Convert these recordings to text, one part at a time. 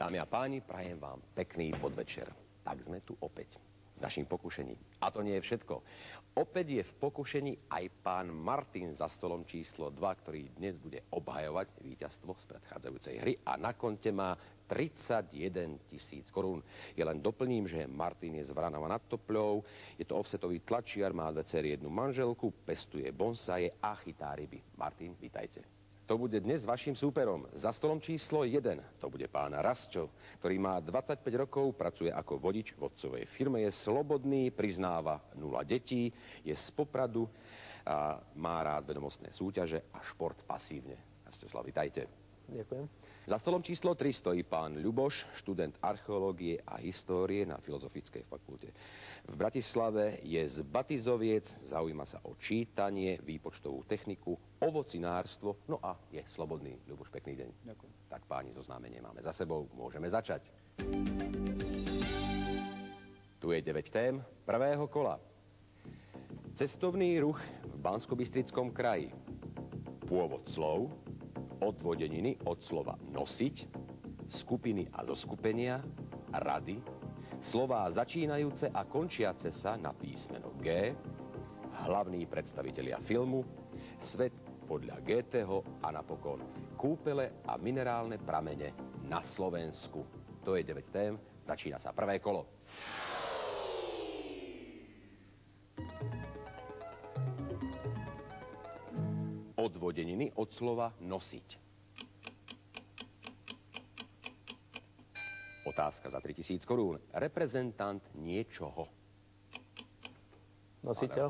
Dámy a páni, prajem vám pekný podvečer. Tak sme tu opäť s naším pokušením. A to nie je všetko. Opäť je v pokušení aj pán Martin za stolom číslo 2, ktorý dnes bude obhajovať víťazstvo z predchádzajúcej hry a na konte má 31 000 korún. Ja len doplním, že Martin je z Vranova nad Topľou, je to offsetový tlačiar, má 2 dcery, 1 manželku, pestuje bonsaje a chytá ryby. Martin, vítajte. To bude dnes vašim súperom. Za stolom číslo 1 to bude pán Rastio, ktorý má 25 rokov, pracuje ako vodič v otcovej firme, je slobodný, priznáva 0 detí, je z Popradu a má rád vedomostné súťaže a šport pasívne. Rastislav, vitajte. Ďakujem. Za stolom číslo 3 stojí pán Ľuboš, študent archeológie a histórie na Filozofickej fakulte v Bratislave, je z Batizoviec, zaujíma sa o čítanie, výpočtovú techniku, ovocinárstvo, no a je slobodný. Ľuboš, pekný deň. Ďakujem. Tak páni, zoznámenie máme za sebou, môžeme začať. Tu je 9 tém prvého kola. Cestovný ruch v Banskobystrickom kraji. Pôvod slov, odvodeniny od slova nosiť, skupiny a zoskupenia, rady, slová začínajúce a končiace sa na písmeno G, hlavní predstavitelia filmu, svet podľa Goetheho a napokon kúpele a minerálne pramene na Slovensku. To je 9 tém, začína sa prvé kolo. Odvodeniny od slova nosiť. Otázka za 3000 korún. Reprezentant niečoho. Nositeľ.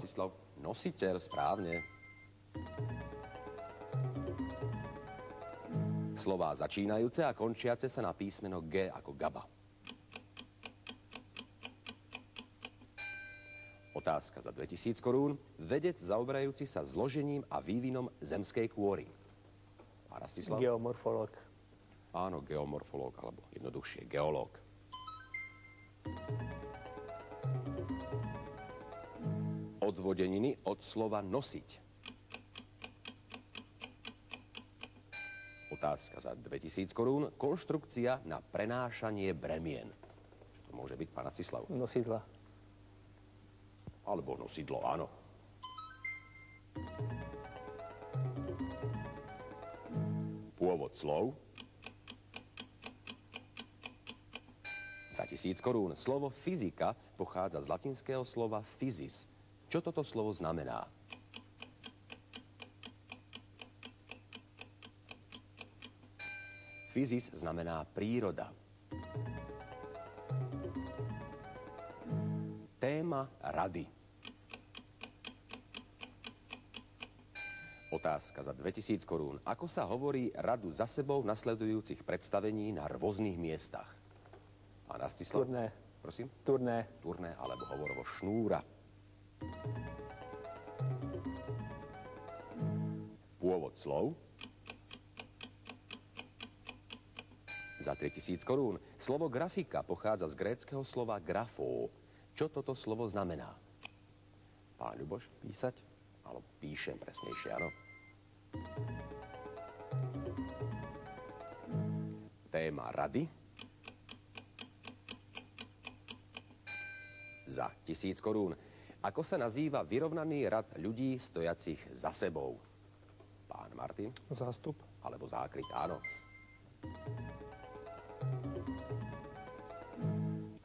Nositeľ, správne. Slová začínajúce a končiace sa na písmeno G ako Gaba. Otázka za 2000 korún. Vedec zaoberajúci sa zložením a vývinom zemskej kôry. A Rastislav? Geomorfológ. Áno, geomorfológ, alebo jednoduchšie geológ. Odvodeniny od slova nosiť. Otázka za 2000 korún. Konštrukcia na prenášanie bremien. To môže byť pán Rastislav. Nosidla. Alebo nosidlo, áno. Pôvod slov. Za 1000 korún. Slovo fyzika pochádza z latinského slova physis. Čo toto slovo znamená? Physis znamená príroda. Téma rady. Otázka za 2000 korún. Ako sa hovorí radu za sebou nasledujúcich predstavení na rôznych miestach? Pán Rastislav? Turné. Prosím? Turné. Turné alebo hovorovo šnúra. Pôvod slov. Za 3000 korún. Slovo grafika pochádza z gréckeho slova grafó. Čo toto slovo znamená? Pán Ľuboš? Písať? Alebo píšem presnejšie, áno. Téma rady. Za 1000 korún. Ako sa nazýva vyrovnaný rad ľudí stojacich za sebou? Pán Martin? Zástup. Alebo zákryt, áno.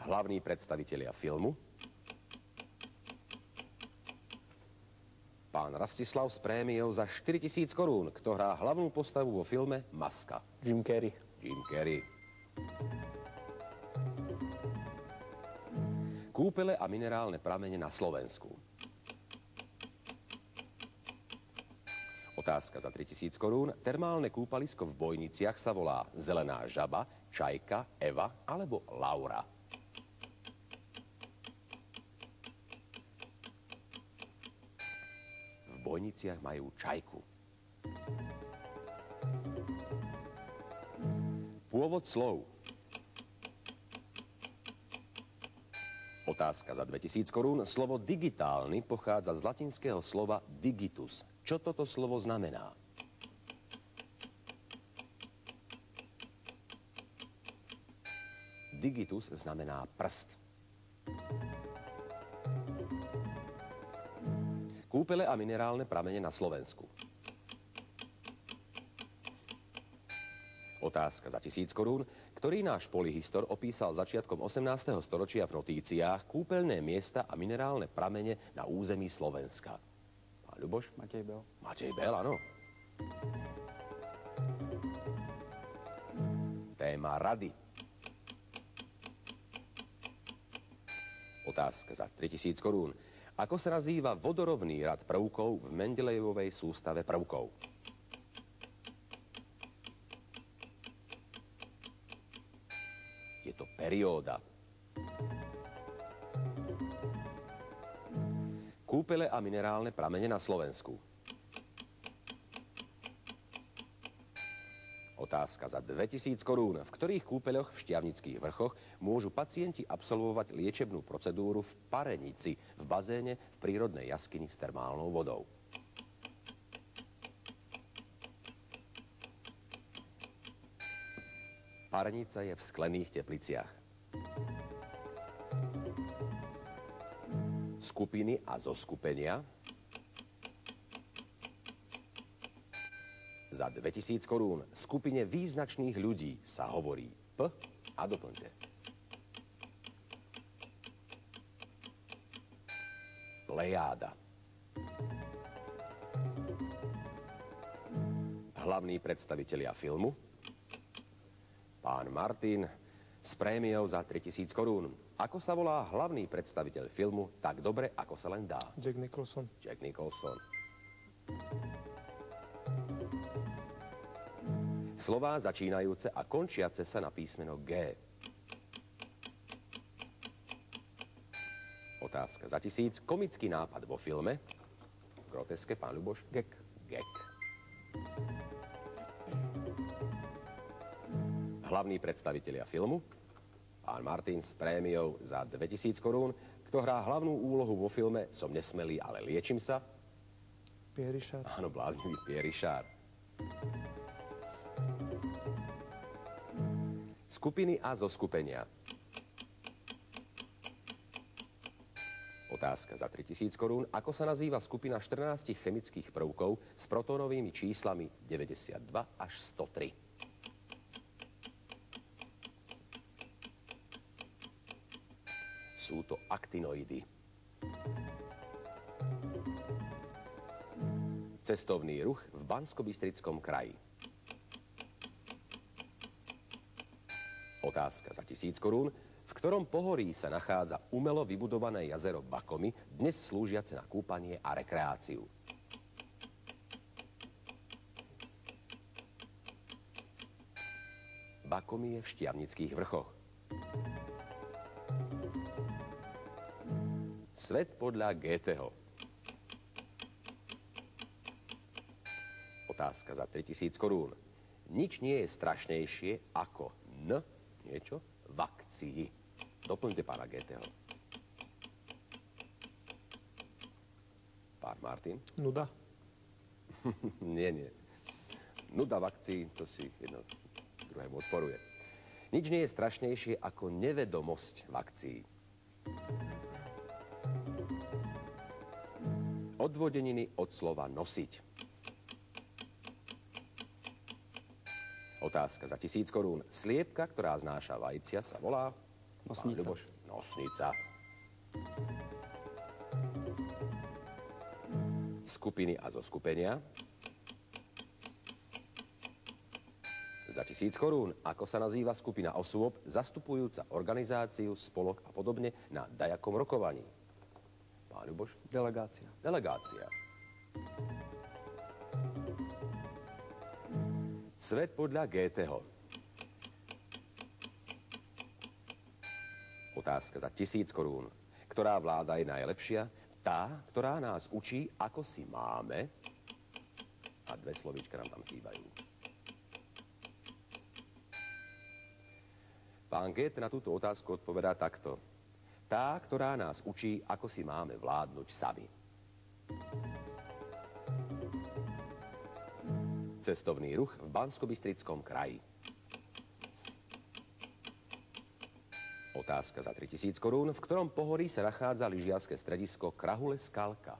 Hlavní predstavitelia filmu. Pán Rastislav s prémiou za 4000 korún. Kto hrá hlavnú postavu vo filme Maska? Jim Carrey. Jim Carrey. Kúpele a minerálne pramene na Slovensku. Otázka za 3000 korún. Termálne kúpalisko v Bojniciach sa volá Zelená žaba, Čajka, Eva alebo Laura. V Bojniciach majú čajku. Pôvod slov. Otázka za 2000 korún. Slovo digitálny pochádza z latinského slova digitus. Čo toto slovo znamená? Digitus znamená prst. Kúpele a minerálne pramene na Slovensku. Otázka za 1000 korún. Ktorý náš polyhistor opísal začiatkom 18. storočia v notíciách kúpeľné miesta a minerálne pramene na území Slovenska? Pán Ľuboš? Matej Bel. Matej Bel, áno. Téma rady. Otázka za 3000 korún. Ako sa nazýva vodorovný rad prvkov v Mendelejevovej sústave prvkov? Je to perióda. Kúpele a minerálne pramene na Slovensku. Otázka za 2000 korún. V ktorých kúpeľoch v Štiavnických vrchoch môžu pacienti absolvovať liečebnú procedúru v Parenici, v bazéne v prírodnej jaskyni s termálnou vodou? Parenica je v Sklených Tepliciach. Skupiny a zoskupenia. Za 2000 korún skupine význačných ľudí sa hovorí P a doplňte. Plejáda. Hlavní predstavitelia filmu. Pán Martin s prémiou za 3000 korún. Ako sa volá hlavný predstaviteľ filmu Tak dobre, ako sa len dá? Jack Nicholson. Jack Nicholson. Slová začínajúce a končiace sa na písmeno G. Otázka za 1000. Komický nápad vo filme. Groteske, pán Ľuboš? Gek. Gek. Hlavní predstavitelia filmu. Pán Martin s prémiou za 2000 korún. Kto hrá hlavnú úlohu vo filme Som nesmelý, ale liečím sa? Pierre Richard. Áno, bláznivý Pierre Richard. Skupiny a zoskupenia. Otázka za 3000 korún. Ako sa nazýva skupina 14 chemických prvkov s protónovými číslami 92 až 103? Sú to aktinoidy. Cestovný ruch v Banskobystrickom kraji. Otázka za 1000 korún. V ktorom pohorí sa nachádza umelo vybudované jazero Bakomy, dnes slúžiace na kúpanie a rekreáciu? Bakomy je v Štiavnických vrchoch. Svet podľa Goetheho. Otázka za 3000 korún. Nič nie je strašnejšie ako niečo v akcii. Doplňte pána Goetheho. Pán Martin? Nuda. Nie. Nuda v akcii, to si jedno druhému odporuje. Nič nie je strašnejšie ako nevedomosť v akcii. Odvodeniny od slova nosiť. Otázka za 1000 korún. Sliepka, ktorá znáša vajcia, sa volá... Nosnica. Ľuboš, nosnica. Skupiny a zoskupenia. Za 1000 korún. Ako sa nazýva skupina osôb zastupujúca organizáciu, spolok a podobne na dajakom rokovaní? Pán Ľuboš? Delegácia. Delegácia. Svet podľa Goetheho. Otázka za 1000 korún. Ktorá vláda je najlepšia? Tá, ktorá nás učí, ako si máme. A dve slovíčka nám tam chýbajú. Pán Goethe na túto otázku odpovedá takto. Tá, ktorá nás učí, ako si máme vládnuť sami. Cestovný ruch v Banskobystrickom kraji. Otázka za 3000 korún. V ktorom pohorí sa nachádza lyžiarske stredisko Krahule Skalka?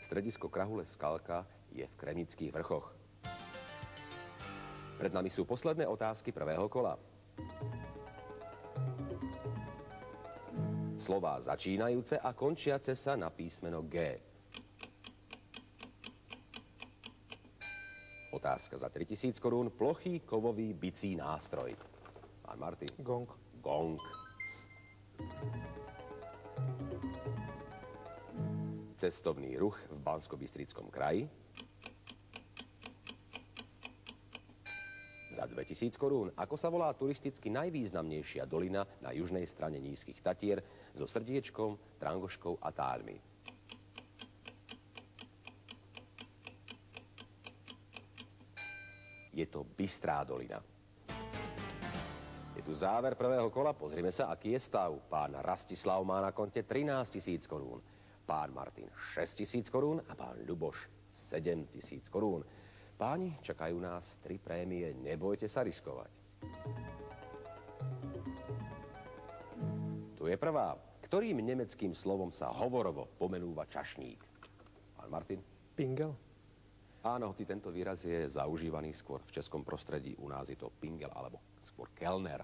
Stredisko Krahule Skalka je v Krenických vrchoch. Pred nami sú posledné otázky prvého kola. Slová začínajúce a končiace sa na písmeno G. Otázka za 3000 korún. Plochý kovový bicí nástroj. Pán Martin. Gong. Gong. Cestovný ruch v Banskobystrickom kraji. Za 2000 korún. Ako sa volá turisticky najvýznamnejšia dolina na južnej strane Nízkych Tatier so Srdiečkom, Trangoškou a Táľmi? Je to Bystrá dolina. Je tu záver prvého kola. Pozrime sa, aký je stav. Pán Rastislav má na konte 13 000 korún. Pán Martin 6 000 korún a pán Ľuboš 7 000 korún. Páni, čakajú nás 3 prémie, nebojte sa riskovať. Tu je prvá. Ktorým nemeckým slovom sa hovorovo pomenúva čašník? Pán Martin? Pingel. Áno, hoci tento výraz je zaužívaný skôr v českom prostredí, u nás je to pingel alebo skôr kelner.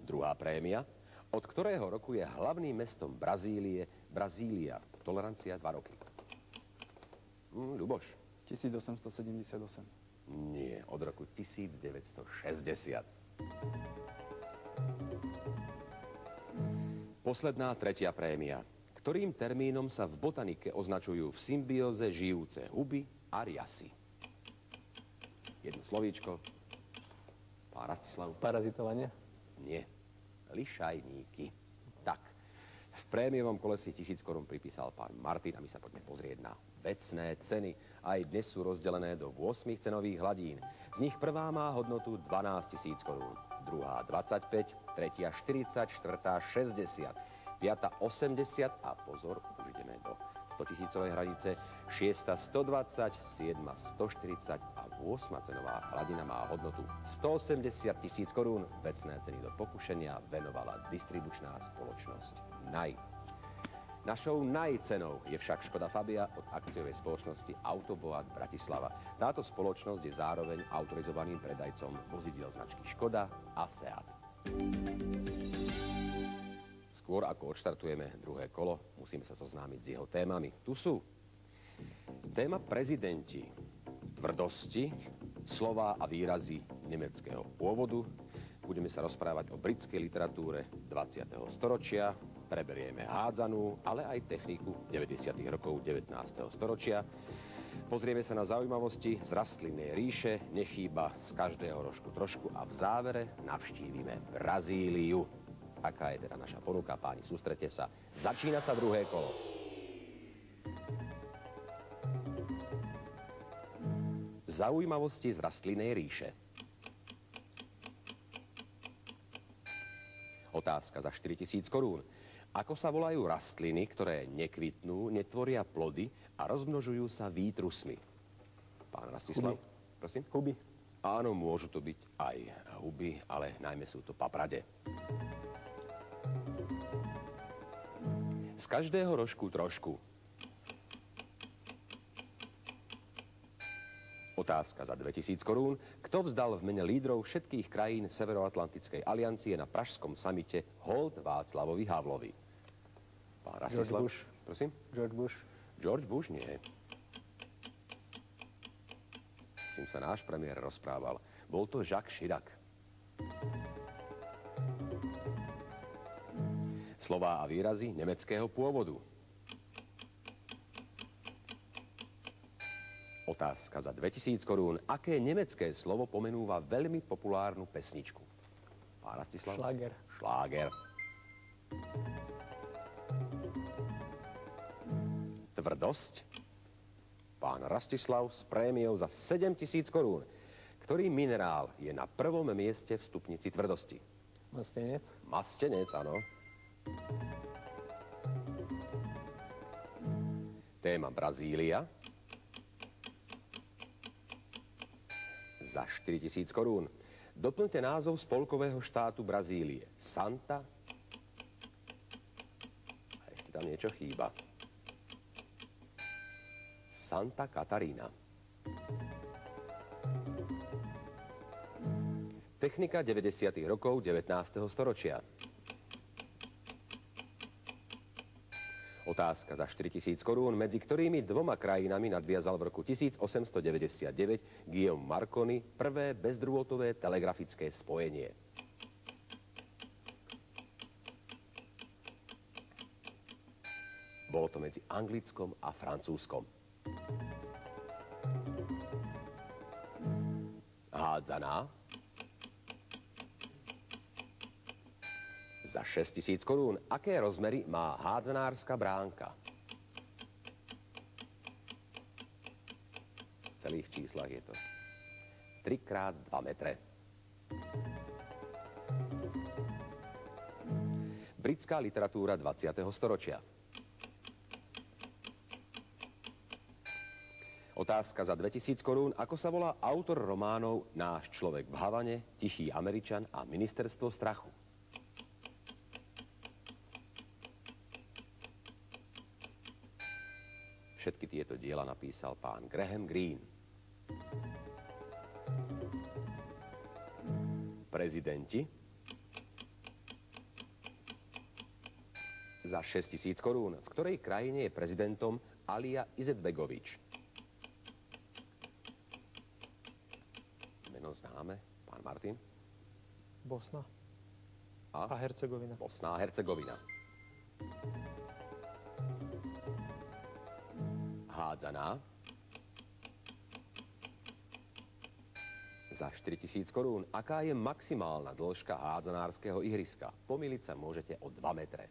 Druhá prémia. Od ktorého roku je hlavným mestom Brazílie Brazília? Tolerancia 2 roky. Ľuboš? 1878. Nie, od roku 1960. Posledná, tretia prémia. Ktorým termínom sa v botanike označujú v symbióze žijúce huby a riasy? Jedno slovíčko. Pán Rastislav? Parazitovanie. Nie. Lišajníky. Tak. V prémiovom kolesi 1000 korún pripísal pán Martin a my sa poďme pozrieť na vecné ceny. Aj dnes sú rozdelené do 8 cenových hladín. Z nich prvá má hodnotu 12 000 korún, druhá 25, tretia 40, štvrtá 60, piata 80 a pozor, už ideme do 100 000 hranice, šiesta 120, siedma 140 a 8 cenová hladina má hodnotu 180 000 korún. Vecné ceny do pokušenia venovala distribučná spoločnosť NAI. Našou najcenou je však Škoda Fabia od akciovej spoločnosti Autoboat Bratislava. Táto spoločnosť je zároveň autorizovaným predajcom vozidiel značky Škoda a Seat. Skôr ako odštartujeme druhé kolo, musíme sa zoznámiť s jeho témami. Tu sú téma prezidenti, tvrdosti, slová a výrazy nemeckého pôvodu. Budeme sa rozprávať o britskej literatúre 20. storočia, preberieme hádzanú, ale aj techniku 90. rokov 19. storočia. Pozrieme sa na zaujímavosti z rastlinnej ríše, nechýba z každého rožku trošku a v závere navštívime Brazíliu. Aká je teda naša ponuka, páni, sústrete sa. Začína sa druhé kolo. Zaujímavosti z rastlinnej ríše. Otázka za 4000 korún. Ako sa volajú rastliny, ktoré nekvitnú, netvoria plody a rozmnožujú sa výtrusmi? Pán Rastislav, prosím? Huby. Áno, môžu to byť aj huby, ale najmä sú to paprade. Z každého rožku trošku. Otázka za 2000 korún. Kto vzdal v mene lídrov všetkých krajín Severoatlantickej aliancie na pražskom samite hold Václavovi Havlovi? Pán Rastislav. George Bush. Prosím? George Bush. George Bush? Nie. S tým sa náš premiér rozprával. Bol to Jacques Chirac. Slová a výrazy nemeckého pôvodu. Otázka za 2000 korún. Aké nemecké slovo pomenúva veľmi populárnu pesničku? Pán Rastislav? Šláger. Šláger. Tvrdosť. Pán Rastislav s prémiou za 7000 korún. Ktorý minerál je na prvom mieste v stupnici tvrdosti? Mastenec. Mastenec, áno. Téma Brazília. za 4000 korún. Doplňte názov spolkového štátu Brazílie. Santa. A ešte tam niečo chýba. Santa Katarína. Technika 90. rokov 19. storočia. Otázka za 4000 korún, medzi ktorými dvoma krajinami nadviazal v roku 1899 Guillaume Marconi prvé bezdrôtové telegrafické spojenie. Bolo to medzi Anglickom a Francúzskom. Hádzaná. Za 6000 korún. Aké rozmery má hádzanárska bránka? V celých číslach je to 3x2 metre. Britská literatúra 20. storočia. Otázka za 2000 korún. Ako sa volá autor románov Náš človek v Havane, Tichý Američan a Ministerstvo strachu? Všetky tieto diela napísal pán Graham Greene. Prezidenti. Za 6000 korún. V ktorej krajine je prezidentom Alija Izetbegovič? Meno známe. Pán Martin. Bosna a Hercegovina. Bosna a Hercegovina. Hádzaná. Za 4000 korún. Aká je maximálna dĺžka hádzanárskeho ihriska? Pomýliť sa môžete o 2 metre.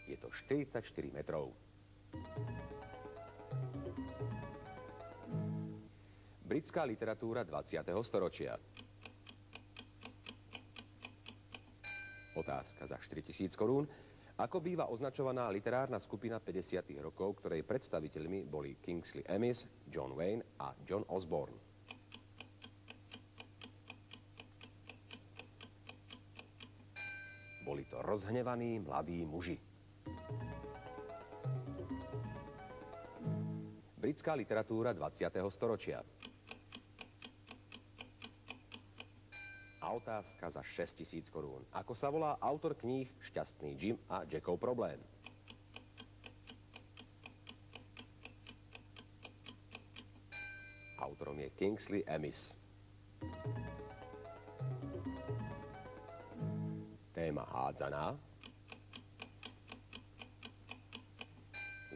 Je to 44 metrov. Britská literatúra 20. storočia. Otázka za 4000 korún. Ako býva označovaná literárna skupina 50. rokov, ktorej predstaviteľmi boli Kingsley Amis, John Wayne a John Osborne? Boli to rozhnevaní mladí muži. Britská literatúra 20. storočia. A otázka za 6000 korún. Ako sa volá autor kníh Šťastný Jim a Jackov problém? Autorom je Kingsley Amis. Téma hádzaná.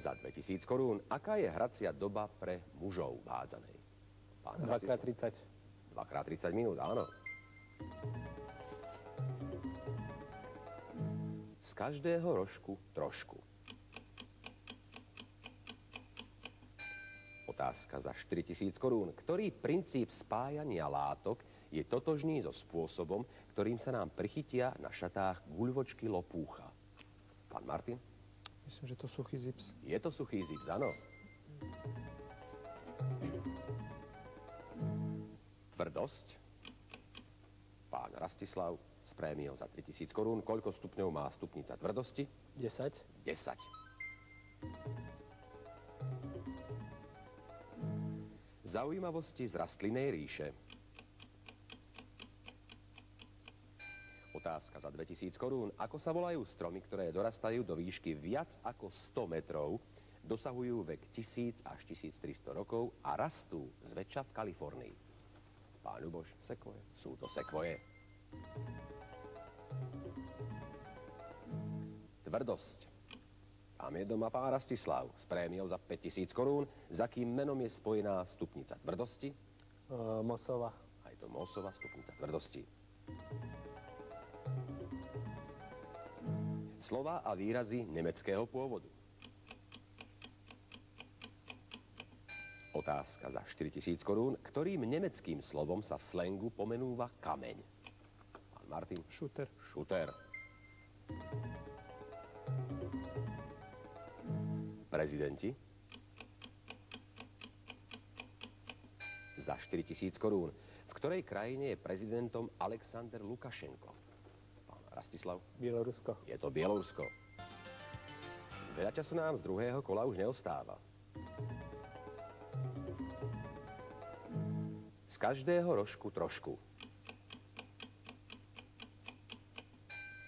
Za 2000 korún. Aká je hracia doba pre mužov v hádzanej? 2x30. 2x30 minút, áno. Z každého rožku trošku. Otázka za 4000 korún. Ktorý princíp spájania látok je totožný so spôsobom, ktorým sa nám prichytia na šatách guľvočky lopúcha? Pán Martin? Myslím, že to suchý zips. Je to suchý zips, áno. Tvrdosť. Pán Rastislav s prémiou za 3000 korún. Koľko stupňov má stupnica tvrdosti? 10. 10. Zaujímavosti z rastlinnej ríše. Otázka za 2000 korún. Ako sa volajú stromy, ktoré dorastajú do výšky viac ako 100 metrov, dosahujú vek 1000 až 1300 rokov a rastú zväčša v Kalifornii? Pán Ľuboš? Sekvoje. Sú to sekvoje. Tvrdosť. Tam je doma pán Rastislav s prémiou za 5000 korún. Za kým menom je spojená stupnica tvrdosti? Mosova. A je to Mosova stupnica tvrdosti. Slová a výrazy nemeckého pôvodu. Otázka za 4000 korún. Ktorým nemeckým slovom sa v slangu pomenúva kameň? Pán Martin? Šuter. Šuter. Prezidenti. Za 4000 korún. V ktorej krajine je prezidentom Alexander Lukašenko? Pán Rastislav? Bielorusko. Je to Bielorusko. Veľa času nám z druhého kola už neostáva. Z každého rožku trošku.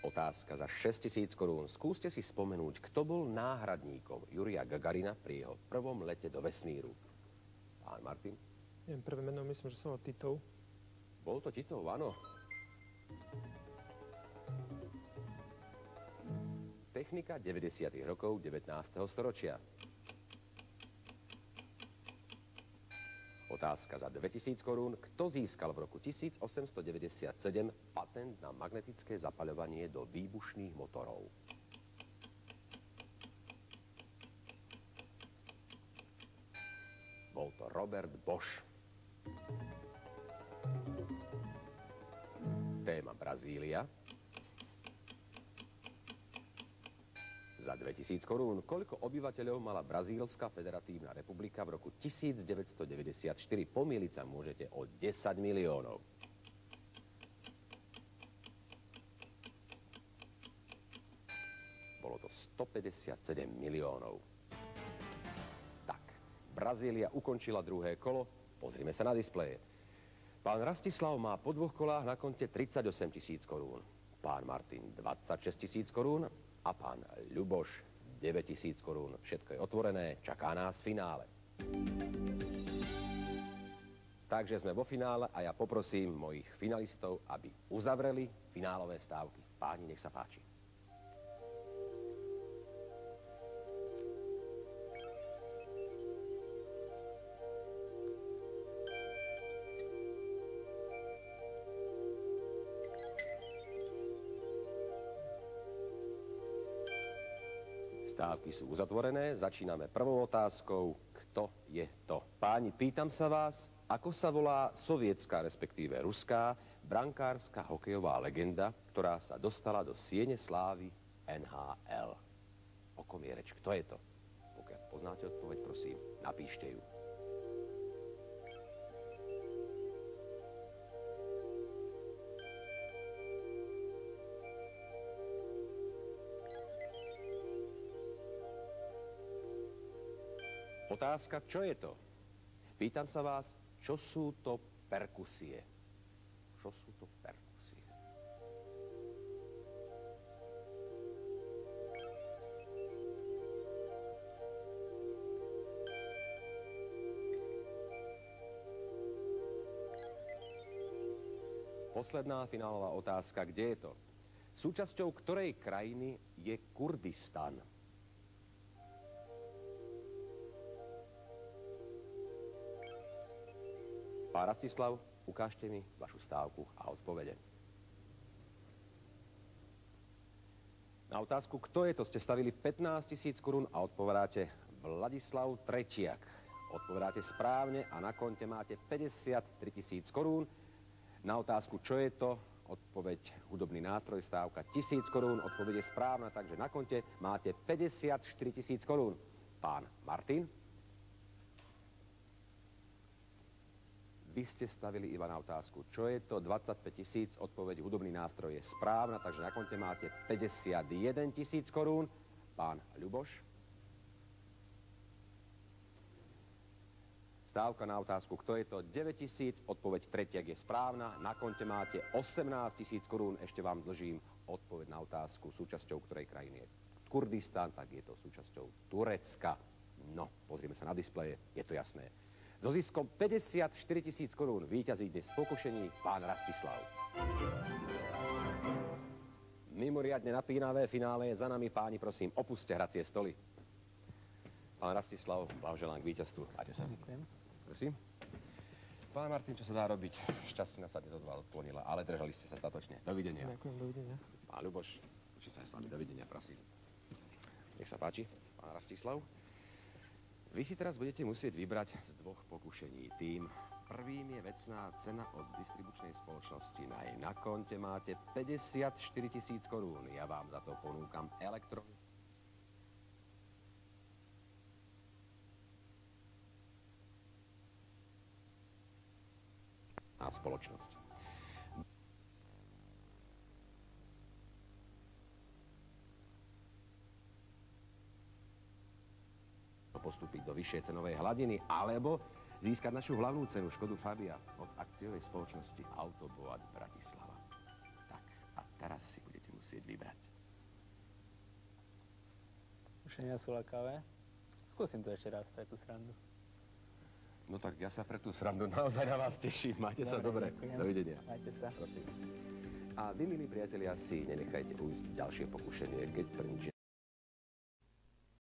Otázka za 6000 korún. Skúste si spomenúť, kto bol náhradníkom Jurija Gagarina pri jeho prvom lete do vesmíru. Pán Martin? Neviem, prvé meno, myslím, že som Titov. Bol to Titov, áno. Technika 90. rokov 19. storočia. Otázka za 2000 korún. Kto získal v roku 1897 patent na magnetické zapaľovanie do výbušných motorov? Bol to Robert Bosch. Téma Brazília. Za 2000 korún. Koľko obyvateľov mala Brazílska federatívna republika v roku 1994? Pomýliť sa môžete o 10 miliónov. Bolo to 157 miliónov. Tak, Brazília ukončila druhé kolo. Pozrime sa na displeje. Pán Rastislav má po dvoch kolách na konte 38 000 korún. Pán Martin 26 000 korún. A pán Ľuboš 9000 korún. Všetko je otvorené, čaká nás finále. Takže sme vo finále a ja poprosím mojich finalistov, aby uzavreli finálové stávky. Páni, nech sa páči. Stávky sú uzatvorené. Začíname prvou otázkou. Kto je to? Páni, pýtam sa vás, ako sa volá sovietská, respektíve ruská, brankárska hokejová legenda, ktorá sa dostala do siene slávy NHL? O kom je reč? Kto je to? Pokiaľ poznáte odpoveď, prosím, napíšte ju. Otázka, čo je to? Pýtam sa vás, čo sú to perkusie? Čo sú to perkusie? Posledná finálová otázka, kde je to? Súčasťou ktorej krajiny je Kurdistan? Pán Rastislav, ukážte mi vašu stávku a odpovede. Na otázku, kto je to, ste stavili 15 000 korún a odpovedáte Vladislav Trečiak. Odpovedáte správne a na konte máte 53 000 korún. Na otázku, čo je to, odpoveď hudobný nástroj, stávka 1000 korún. Odpoveď je správna, takže na konte máte 54 000 korún. Pán Martin? Vy ste stavili iba na otázku, čo je to 25 000, odpoveď hudobný nástroj je správna, takže na konte máte 51 000 korún. Pán Ľuboš? Stávka na otázku, kto je to 9 000, odpoveď Tretiak je správna, na konte máte 18 000 korún. Ešte vám dlžím odpoveď na otázku, súčasťou ktorej krajiny je Kurdistan, tak je to súčasťou Turecka. No, pozrieme sa na displeje, je to jasné. So ziskom 54 000 korún víťazí dnes v pokušení pán Rastislav. Mimoriadne napínavé finále je za nami, páni, prosím, opuste hracie stoly. Pán Rastislav, blahoželám k víťazstvu. Ajte sa. Ďakujem. Prosím. Pán Martin, čo sa dá robiť? Šťastina sa dnes od vás odklonila, ale držali ste sa statočne. Dovidenia. Ďakujem, dovidenia. Pán Ľuboš, či sa aj s vami dovidenia, prosím. Nech sa páči, pán Rastislav. Vy si teraz budete musieť vybrať z dvoch pokušení. Tým prvým je vecná cena od distribučnej spoločnosti. Na konte máte 54 000 korún. Ja vám za to ponúkam elektroniku. spoločnosť. Postúpiť do vyššej cenovej hladiny, alebo získať našu hlavnú cenu Škodu Fabia od akciovej spoločnosti Autoboat Bratislava. Tak, a teraz si budete musieť vybrať. Kušenia sú lakavé. Skúsim to ešte raz pre tú srandu. No tak ja sa pre tú srandu naozaj na vás teším. Majte sa dobre. Ďakujem. Dovidenia. Majte sa. Prosím. A vy, milí priatelia, si nenechajte ujsť ďalšie pokušenie, keď pre nič